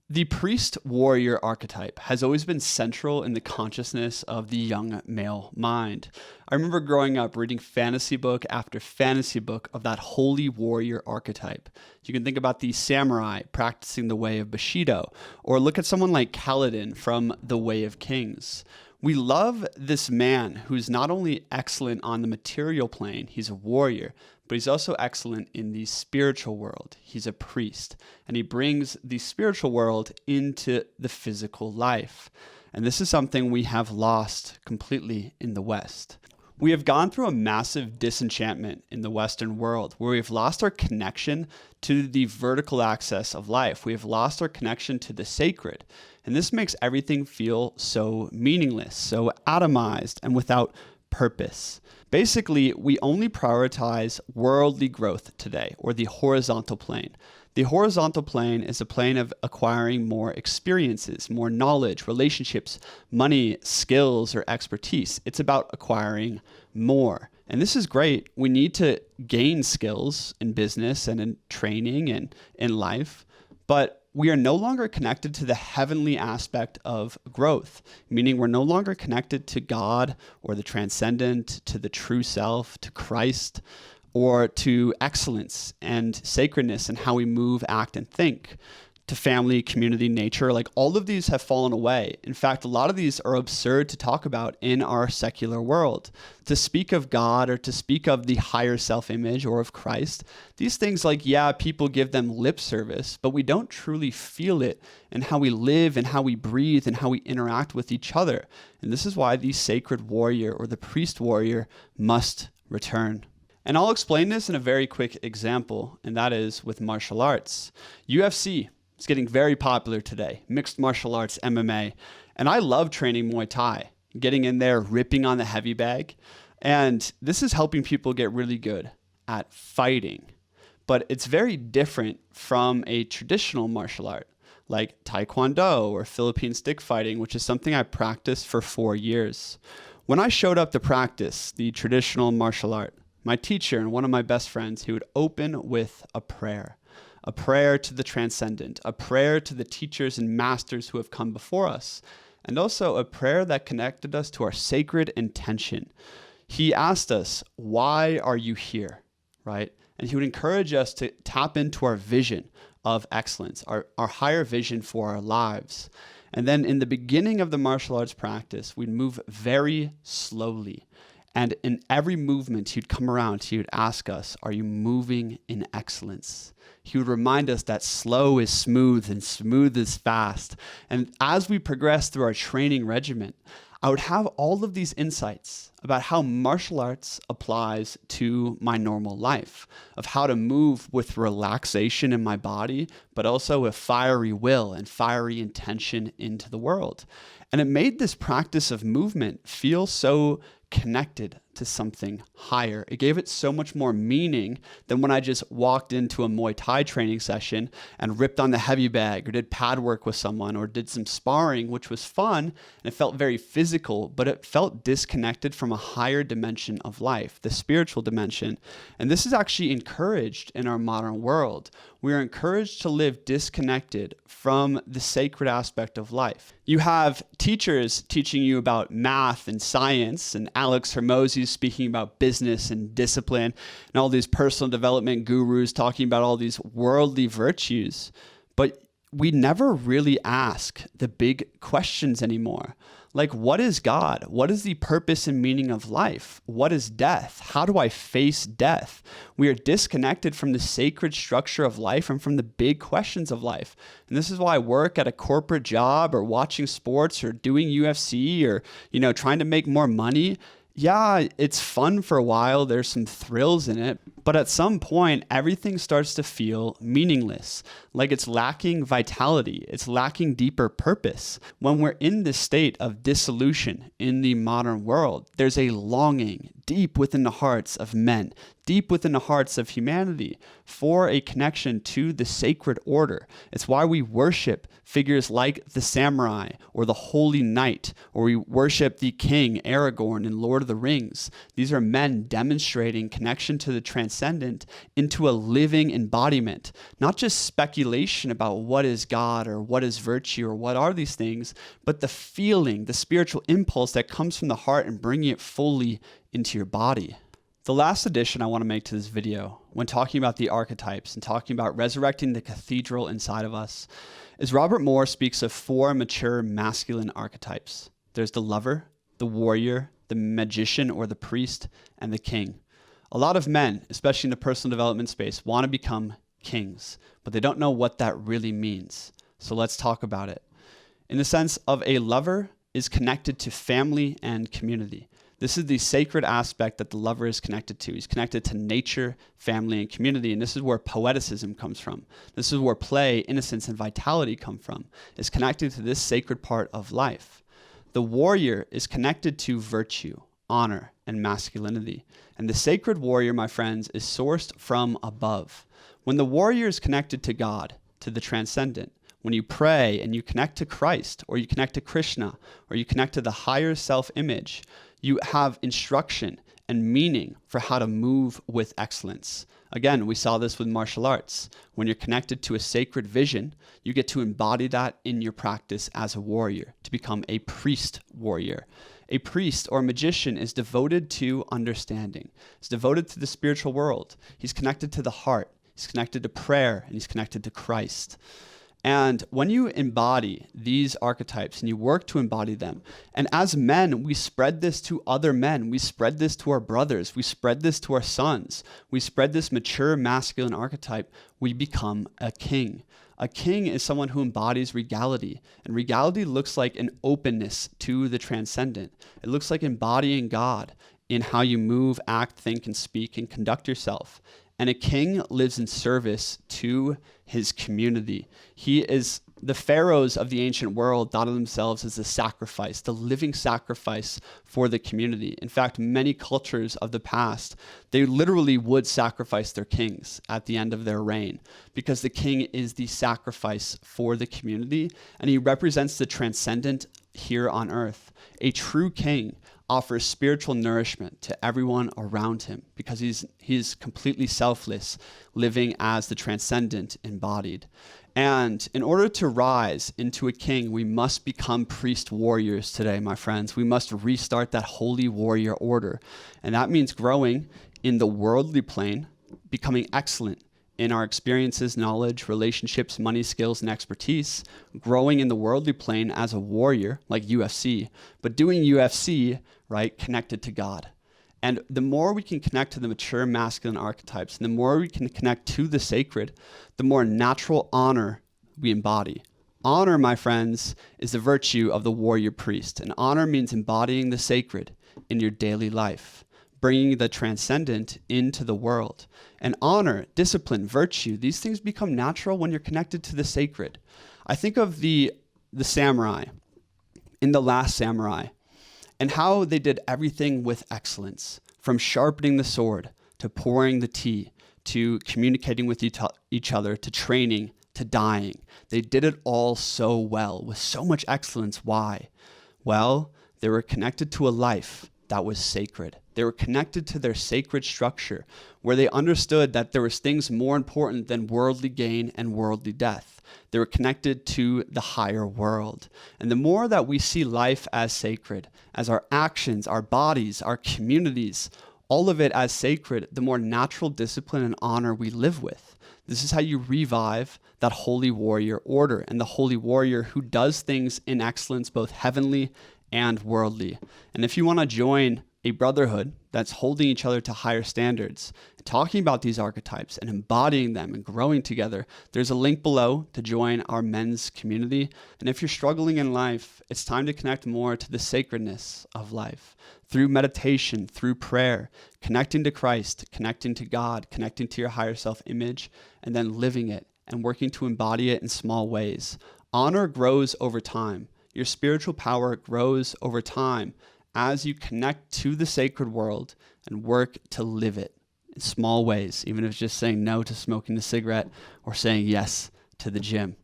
The priest warrior archetype has always been central in the consciousness of the young male mind. I remember growing up reading fantasy book after fantasy book of that holy warrior archetype. You can think about the samurai practicing the way of Bushido, or look at someone like Kaladin from The Way of Kings. We love this man who's not only excellent on the material plane, he's a warrior, but he's also excellent in the spiritual world. He's a priest, and he brings the spiritual world into the physical life. And this is something we have lost completely in the West. We have gone through a massive disenchantment in the Western world where we've lost our connection to the vertical axis of life. We have lost our connection to the sacred. And this makes everything feel so meaningless, so atomized, and without purpose. Basically, we only prioritize worldly growth today, or the horizontal plane. The horizontal plane is a plane of acquiring more experiences, more knowledge, relationships, money, skills, or expertise. It's about acquiring more. And this is great. We need to gain skills in business and in training and in life, but we are no longer connected to the heavenly aspect of growth, meaning we're no longer connected to God or the transcendent, to the true self, to Christ, or to excellence and sacredness and how we move, act, and think, to family, community, nature. Like all of these have fallen away. In fact, a lot of these are absurd to talk about in our secular world. To speak of God or to speak of the higher self-image or of Christ, these things people give them lip service, but we don't truly feel it in how we live and how we breathe and how we interact with each other. And this is why the sacred warrior or the priest warrior must return. And I'll explain this in a very quick example, and that is with martial arts. UFC. It's getting very popular today, mixed martial arts, MMA. And I love training Muay Thai, getting in there, ripping on the heavy bag. And this is helping people get really good at fighting. But it's very different from a traditional martial art like Taekwondo or Philippine stick fighting, which is something I practiced for 4 years. When I showed up to practice the traditional martial art, my teacher and one of my best friends, he would open with a prayer to the transcendent, a prayer to the teachers and masters who have come before us, and also a prayer that connected us to our sacred intention. He asked us, why are you here, right? And he would encourage us to tap into our vision of excellence, our higher vision for our lives. And then in the beginning of the martial arts practice, we'd move very slowly. And in every movement, he'd come around, he would ask us, are you moving in excellence? He would remind us that slow is smooth and smooth is fast. And as we progress through our training regimen, I would have all of these insights about how martial arts applies to my normal life, of how to move with relaxation in my body, but also with fiery will and fiery intention into the world. And it made this practice of movement feel so connected to something higher. It gave it so much more meaning than when I just walked into a Muay Thai training session and ripped on the heavy bag or did pad work with someone or did some sparring, which was fun and it felt very physical, but it felt disconnected from a higher dimension of life, the spiritual dimension. And this is actually encouraged in our modern world. We are encouraged to live disconnected from the sacred aspect of life. You have teachers teaching you about math and science, and Alex Hermosi speaking about business and discipline, and all these personal development gurus talking about all these worldly virtues. But we never really ask the big questions anymore. Like, what is God? What is the purpose and meaning of life? What is death? How do I face death? We are disconnected from the sacred structure of life and from the big questions of life. And this is why I work at a corporate job or watching sports or doing UFC or, trying to make more money. Yeah, it's fun for a while. There's some thrills in it. But at some point, everything starts to feel meaningless, like it's lacking vitality. It's lacking deeper purpose. When we're in this state of dissolution in the modern world, there's a longing deep within the hearts of men, deep within the hearts of humanity for a connection to the sacred order. It's why we worship figures like the samurai or the holy knight, or we worship the king Aragorn in Lord of the Rings. These are men demonstrating connection to the transcendent into a living embodiment, not just speculation about what is God or what is virtue or what are these things, but the feeling, the spiritual impulse that comes from the heart and bringing it fully into your body. The last addition I want to make to this video, when talking about the archetypes and talking about resurrecting the cathedral inside of us, is Robert Moore speaks of 4 mature masculine archetypes. There's the lover, the warrior, the magician or the priest, and the king. A lot of men, especially in the personal development space, want to become kings, but they don't know what that really means. So let's talk about it. In the sense of a lover is connected to family and community. This is the sacred aspect that the lover is connected to. He's connected to nature, family, and community. And this is where poeticism comes from. This is where play, innocence, and vitality come from. It's connected to this sacred part of life. The warrior is connected to virtue, honor, and masculinity. And the sacred warrior, my friends, is sourced from above. When the warrior is connected to God, to the transcendent, when you pray and you connect to Christ, or you connect to Krishna, or you connect to the higher self-image, you have instruction and meaning for how to move with excellence. Again, we saw this with martial arts. When you're connected to a sacred vision, you get to embody that in your practice as a warrior, to become a priest warrior. A priest or magician is devoted to understanding. He's devoted to the spiritual world. He's connected to the heart. He's connected to prayer, and he's connected to Christ. And when you embody these archetypes and you work to embody them, and as men, we spread this to other men, we spread this to our brothers, we spread this to our sons, we spread this mature masculine archetype, we become a king. A king is someone who embodies regality, and regality looks like an openness to the transcendent. It looks like embodying God in how you move, act, think, and speak, and conduct yourself. And a king lives in service to his community. He is the pharaohs of the ancient world thought of themselves as a sacrifice, the living sacrifice for the community. In fact, many cultures of the past, they literally would sacrifice their kings at the end of their reign, because the king is the sacrifice for the community, and he represents the transcendent here on earth. A true king offers spiritual nourishment to everyone around him because he's completely selfless, living as the transcendent embodied. And in order to rise into a king, we must become priest warriors today, my friends. We must restart that holy warrior order. And that means growing in the worldly plane, becoming excellent in our experiences, knowledge, relationships, money, skills, and expertise, growing in the worldly plane as a warrior, like UFC, but doing UFC, right, connected to God. And the more we can connect to the mature masculine archetypes, and the more we can connect to the sacred, the more natural honor we embody. Honor, my friends, is the virtue of the warrior priest. And honor means embodying the sacred in your daily life, bringing the transcendent into the world. And honor, discipline, virtue, these things become natural when you're connected to the sacred. I think of the samurai in The Last Samurai and how they did everything with excellence, from sharpening the sword to pouring the tea to communicating with each other to training to dying. They did it all so well with so much excellence. Why? Well, they were connected to a life that was sacred. They were connected to their sacred structure, where they understood that there was things more important than worldly gain and worldly death. They were connected to the higher world. And the more that we see life as sacred, as our actions, our bodies, our communities, all of it as sacred, the more natural discipline and honor we live with. This is how you revive that holy warrior order, and the holy warrior who does things in excellence, both heavenly and worldly. And if you want to join a brotherhood that's holding each other to higher standards, talking about these archetypes and embodying them and growing together, there's a link below to join our men's community. And if you're struggling in life, it's time to connect more to the sacredness of life through meditation, through prayer, connecting to Christ, connecting to God, connecting to your higher self-image, and then living it and working to embody it in small ways. Honor grows over time. Your spiritual power grows over time as you connect to the sacred world and work to live it in small ways, even if it's just saying no to smoking a cigarette or saying yes to the gym.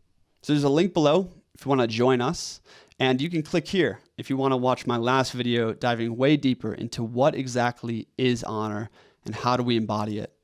So there's a link below if you want to join us, and you can click here if you want to watch my last video diving way deeper into what exactly is honor and how do we embody it